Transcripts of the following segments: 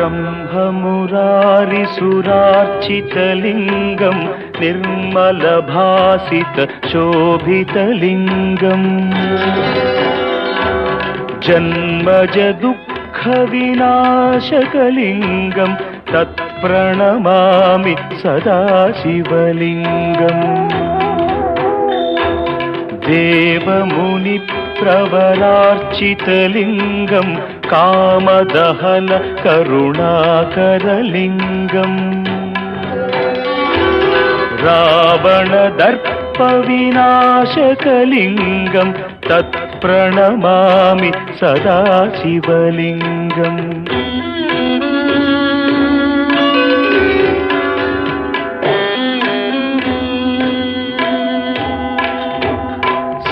ब्रह्ममुरारिसुरार्चितलिङ्गं निर्मलभासितशोभितलिङ्गम् जन्मजदुःखविनाशकलिङ्गं तत्प्रणमामि सदा शिवलिङ्गम् देवमुनिप्रवरार्चितलिङ्गं कामदहन करुणाकरलिङ्गम् रावणदर्पविनाशकलिङ्गं तत्प्रणमामि सदा शिवलिङ्गम्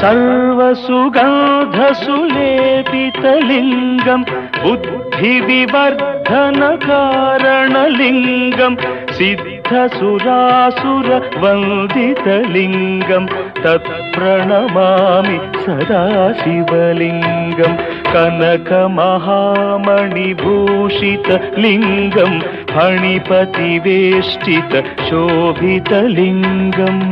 सर्वसुगन्धसुलेपितलिङ्गं बुद्धिविवर्धनकारणलिङ्गं सिद्धसुरासुरवन्दितलिङ्गं तत्प्रणमामि सदा शिवलिङ्गं कनकमहामणिभूषितलिङ्गं फणिपतिवेष्टितशोभितलिङ्गम्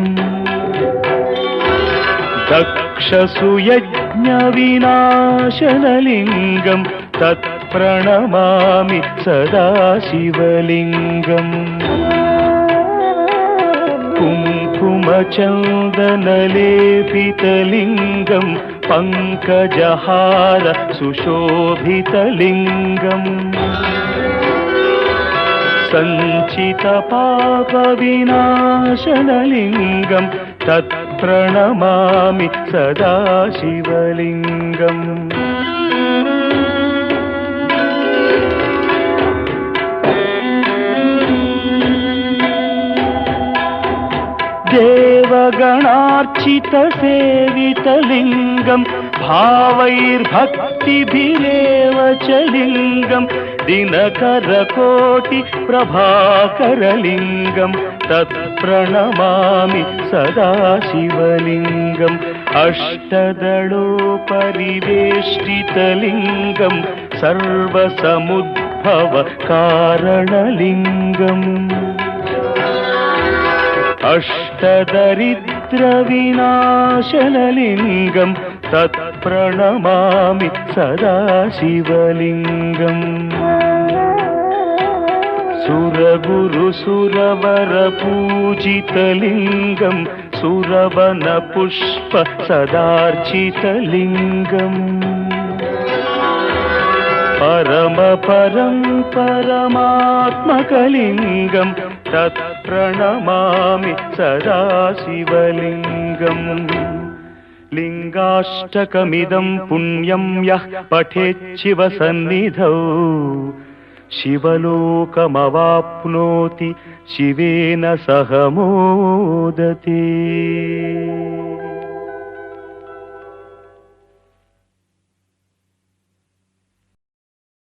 दक्षसुयज्ञविनाशनलिङ्गं तत्प्रणमामि सदा शिवलिङ्गम् कुङ्कुमचन्दनलेपितलिङ्गं पङ्कजहार सुशोभितलिङ्गम् सञ्चितपापविनाशनलिङ्गं तत्प्रणमामि सदा शिवलिङ्गम् देवगणार्चितसेवितलिङ्गं भावैर्भक्तिभिरेव च लिङ्गं दिनकरकोटिप्रभाकरलिङ्गं तत्प्रणमामि सदा शिवलिङ्गम् अष्टदलोपरिवेष्टितलिङ्गं सर्वसमुद्भवकारणलिङ्गम् अष्टदरिद्रविनाशनलिङ्गं तत्प्रणमामि सदा शिवलिङ्गम् सुरगुरुसुरवरपूजितलिङ्गं सुरवनपुष्प सदार्चितलिङ्गम् परमात्मकलिङ्गं तत्प्रणमामि सदा शिवलिङ्गम् लिङ्गाष्टकमिदं पुण्यं यः पठेच्छिवसन्निधौ शिवलोकमवाप्नोति शिवेन सह मोदते।